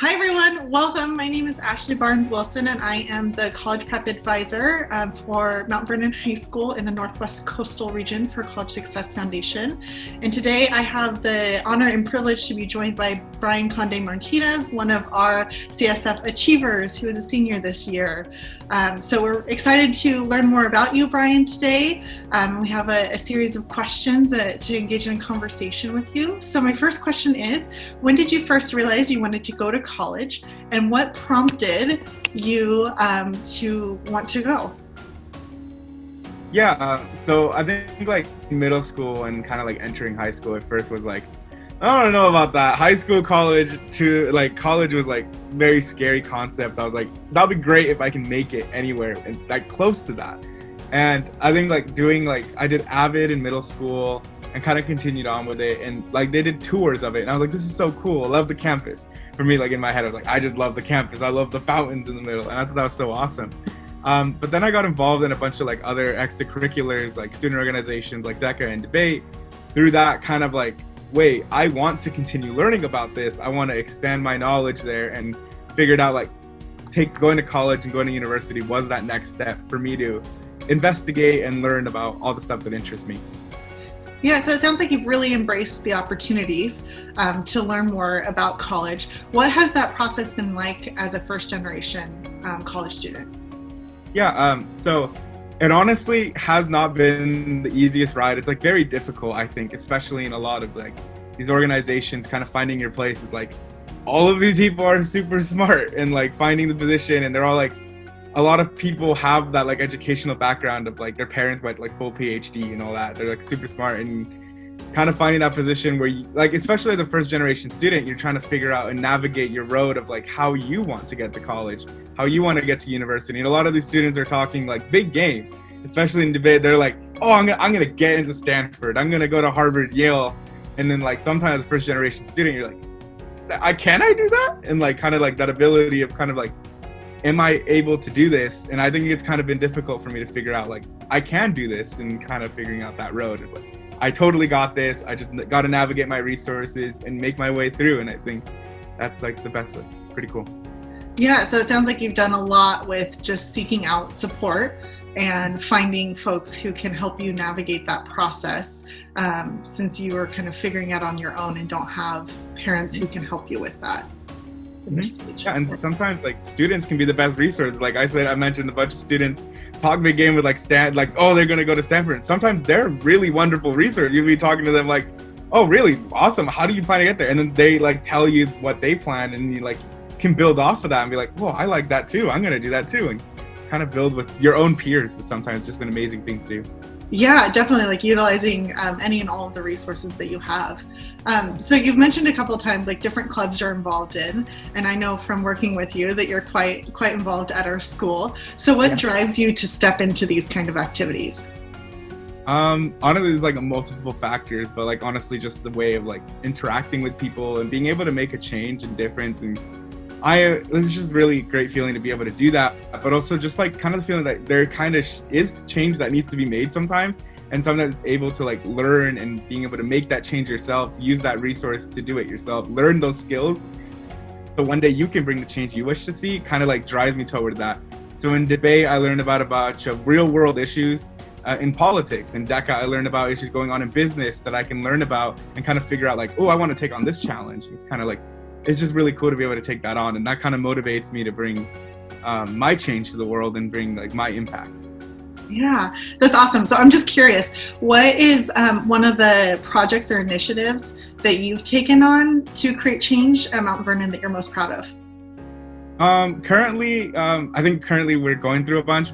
Hi everyone, welcome. My name is Ashley Barnes-Wilson and I am the College Prep Advisor for Mount Vernon High School in the Northwest Coastal Region for College Success Foundation. And today I have the honor and privilege to be joined by Brian Conde Martinez, one of our CSF Achievers who is a senior this year. So we're excited to learn more about you, Brian, today. We have a series of questions to engage in conversation with you. So my first question is, when did you first realize you wanted to go to college, and what prompted you to want to go? So I think like middle school and kind of like entering high school at first was like, I don't know about that. High school, college college was like very scary concept. I was like, that'd be great if I can make it anywhere and like close to that. And I think I did Avid in middle school and kind of continued on with it. And like they did tours of it. And I was like, this is so cool. I love the campus. For me, like in my head, I was like, I just love the campus. I love the fountains in the middle. And I thought that was so awesome. But then I got involved in a bunch of like other extracurriculars, like student organizations, like DECA and debate. Through that kind of like, wait, I want to continue learning about this. I want to expand my knowledge there, and figured out like going to college and going to university was that next step for me to investigate and learn about all the stuff that interests me. Yeah, so it sounds like you've really embraced the opportunities to learn more about college. What has that process been like as a first generation college student? So it honestly has not been the easiest ride. It's like very difficult, I think, especially in a lot of like these organizations, kind of finding your place. It's like all of these people are super smart and like finding the position, and they're all like, a lot of people have that like educational background of like their parents went like full PhD and all that. They're like super smart, and kind of finding that position where you like, especially as a first generation student, you're trying to figure out and navigate your road of like how you want to get to college, how you want to get to university. And a lot of these students are talking like big game, especially in debate. They're like, oh, I'm gonna get into Stanford, I'm gonna go to Harvard, Yale. And then like sometimes as a first generation student, you're like, can I do that? And like kind of like that ability of kind of like, am I able to do this? And I think it's kind of been difficult for me to figure out like, I can do this, and kind of figuring out that road. Like, I totally got this. I just got to navigate my resources and make my way through. And I think that's like the best way. Pretty cool. Yeah, so it sounds like you've done a lot with just seeking out support and finding folks who can help you navigate that process, since you are kind of figuring out on your own and don't have parents who can help you with that. Yeah, and sometimes like students can be the best resource. Like I mentioned a bunch of students talk big game with like oh, they're gonna go to Stanford. Sometimes they're really wonderful resource. You'll be talking to them like, oh, really awesome, how do you plan to get there? And then they like tell you what they plan, and you like can build off of that and be like, whoa, I like that too, I'm gonna do that too. And kind of build with your own peers is sometimes just an amazing thing to do. Yeah, definitely, like utilizing any and all of the resources that you have. So you've mentioned a couple of times like different clubs you're involved in, and I know from working with you that you're quite involved at our school. So what drives you to step into these kind of activities? Honestly, there's like multiple factors, but like honestly just the way of like interacting with people and being able to make a change and difference. And this is just really great feeling to be able to do that, but also just like kind of the feeling that there kind of is change that needs to be made sometimes, and sometimes it's able to like learn and being able to make that change yourself, use that resource to do it yourself, learn those skills. So one day you can bring the change you wish to see, kind of like drives me toward that. So in debate, I learned about a bunch of real world issues. In politics. In DECA, I learned about issues going on in business that I can learn about and kind of figure out like, oh, I want to take on this challenge. It's kind of like, it's just really cool to be able to take that on, and that kind of motivates me to bring my change to the world and bring like my impact. Yeah, that's awesome. So I'm just curious, what is one of the projects or initiatives that you've taken on to create change at Mount Vernon that you're most proud of? Currently, I think we're going through a bunch.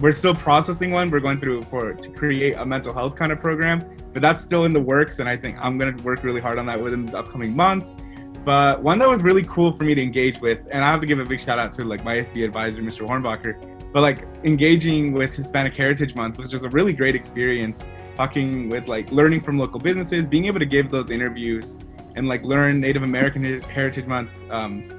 We're still processing one. We're going through to create a mental health kind of program, but that's still in the works, and I think I'm going to work really hard on that within the upcoming months. But one that was really cool for me to engage with, and I have to give a big shout out to like my SB advisor, Mr. Hornbacher, but like engaging with Hispanic Heritage Month was just a really great experience, talking with like learning from local businesses, being able to give those interviews and like learn Native American Heritage Month.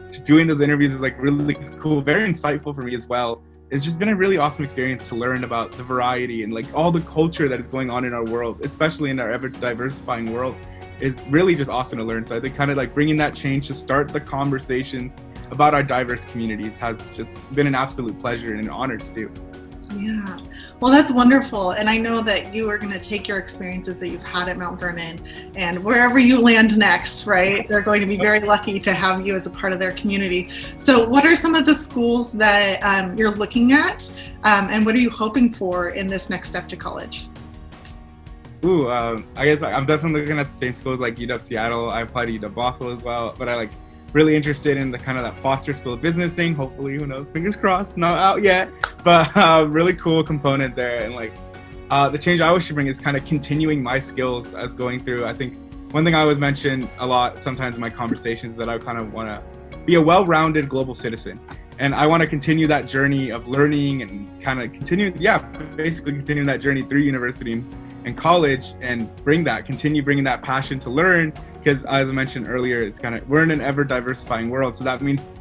Just doing those interviews is like really cool, very insightful for me as well. It's just been a really awesome experience to learn about the variety and like all the culture that is going on in our world, especially in our ever diversifying world. is really just awesome to learn. So I think kind of like bringing that change to start the conversations about our diverse communities has just been an absolute pleasure and an honor to do. Yeah, well, that's wonderful. And I know that you are going to take your experiences that you've had at Mount Vernon and wherever you land next, right? They're going to be very lucky to have you as a part of their community. So what are some of the schools that you're looking at and what are you hoping for in this next step to college? Ooh, I guess I'm definitely looking at the same schools like UW Seattle. I applied to UW Bothell as well, but I really interested in the kind of that Foster School of Business thing. Hopefully, who knows, fingers crossed, not out yet, but really cool component there. And the change I wish to bring is kind of continuing my skills as going through. I think one thing I always mention a lot sometimes in my conversations is that I kind of want to be a well-rounded global citizen. And I want to continue that journey of learning and kind of basically continue that journey through university and college and continue bringing that passion to learn. Because as I mentioned earlier, we're in an ever diversifying world. So that means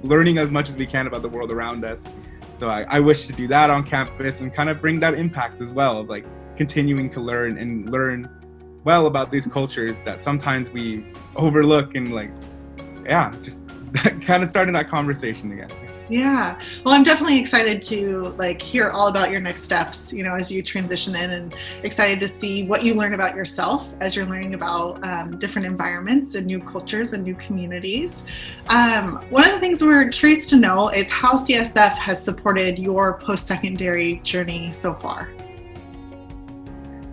learning as much as we can about the world around us. So I wish to do that on campus and kind of bring that impact as well of continuing to learn well about these cultures that sometimes we overlook and just kind of starting that conversation again. Yeah, well, I'm definitely excited to hear all about your next steps, as you transition in, and excited to see what you learn about yourself as you're learning about different environments and new cultures and new communities. One of the things we're curious to know is how CSF has supported your post-secondary journey so far.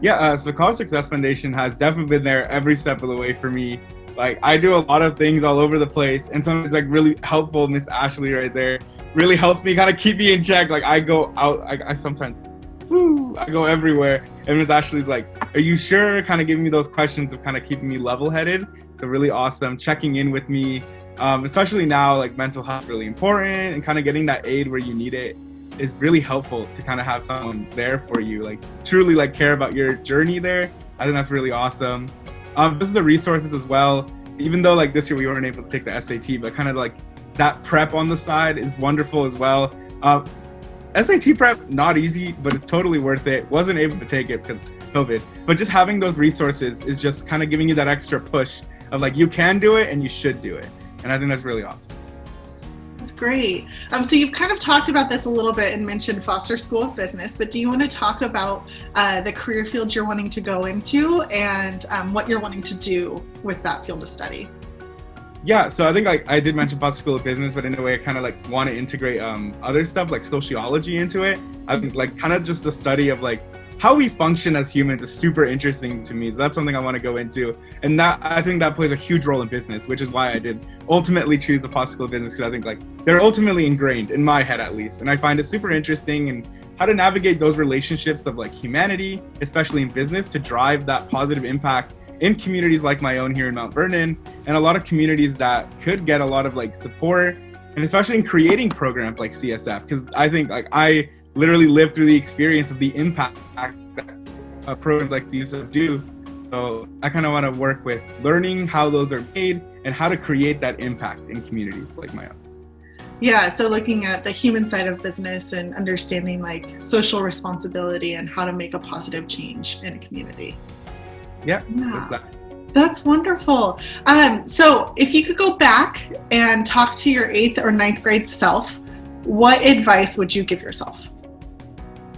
Yeah, so College Success Foundation has definitely been there every step of the way for me. I do a lot of things all over the place, and sometimes really helpful. Miss Ashley right there really helps me kind of keep me in check. I go out, I sometimes, I go everywhere, and Miss Ashley's like, "Are you sure?" Kind of giving me those questions of kind of keeping me level-headed. So really awesome, checking in with me, especially now. Mental health is really important, and kind of getting that aid where you need it is really helpful to kind of have someone there for you, truly care about your journey there. I think that's really awesome. This is the resources as well. Even though this year we weren't able to take the SAT, but kind of that prep on the side is wonderful as well. SAT prep, not easy, but it's totally worth it. Wasn't able to take it because COVID, but just having those resources is just kind of giving you that extra push of you can do it and you should do it. And I think that's really awesome. That's great. So you've kind of talked about this a little bit and mentioned Foster School of Business, but do you want to talk about the career field you're wanting to go into and what you're wanting to do with that field of study? Yeah, so I think I did mention Foster School of Business, but in a way I kind of want to integrate other stuff like sociology into it. I think kind of just the study of how we function as humans is super interesting to me. That's something I want to go into. And that I think that plays a huge role in business, which is why I did ultimately choose the Foster School of Business, because I think they're ultimately ingrained in my head at least. And I find it super interesting and how to navigate those relationships of humanity, especially in business, to drive that positive impact in communities like my own here in Mount Vernon, and a lot of communities that could get a lot of support, and especially in creating programs like CSF, because I think I literally lived through the experience of the impact that programs like CSF do. So I kind of want to work with learning how those are made and how to create that impact in communities like my own. Yeah, so looking at the human side of business and understanding social responsibility and how to make a positive change in a community. Yeah. Just that. That's wonderful. So if you could go back and talk to your 8th or 9th grade self, what advice would you give yourself?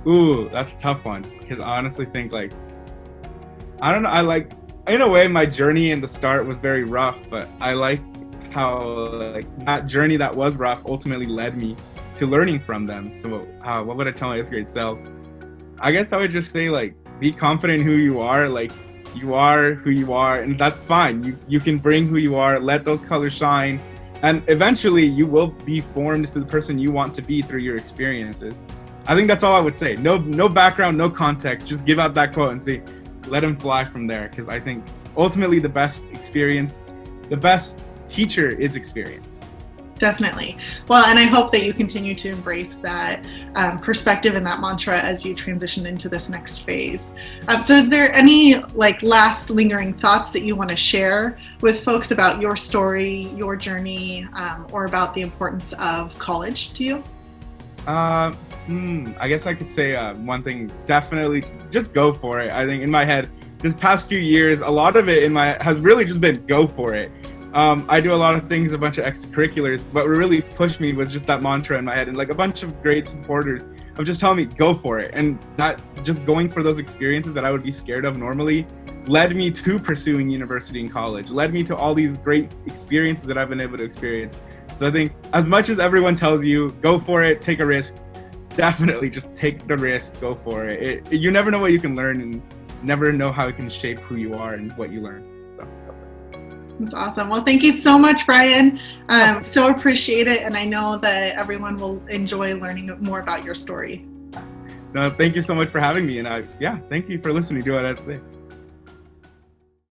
Ooh, that's a tough one, because I honestly think I don't know, in a way my journey in the start was very rough, but I like how that journey that was rough ultimately led me to learning from them. So what would I tell my 8th grade self? I guess I would just say be confident in who you are. You are who you are, and that's fine. You can bring who you are, let those colors shine, and eventually you will be formed to the person you want to be through your experiences. I think that's all I would say. No background, no context. Just give out that quote and say, let them fly from there. Because I think ultimately the best teacher is experience. Definitely. Well, and I hope that you continue to embrace that perspective and that mantra as you transition into this next phase. So is there any last lingering thoughts that you want to share with folks about your story, your journey, or about the importance of college to you? I guess I could say one thing, definitely just go for it. I think in my head, this past few years, a lot of it has really just been go for it. I do a lot of things, a bunch of extracurriculars, but what really pushed me was just that mantra in my head, and like a bunch of great supporters of just telling me go for it. And that just going for those experiences that I would be scared of normally led me to pursuing university and college, led me to all these great experiences that I've been able to experience. So I think as much as everyone tells you go for it, take a risk, definitely just take the risk, go for it. You never know what you can learn, and never know how it can shape who you are and what you learn. That's awesome. Well, thank you so much, Brian. So appreciate it. And I know that everyone will enjoy learning more about your story. No, thank you so much for having me. And thank you for listening to it today.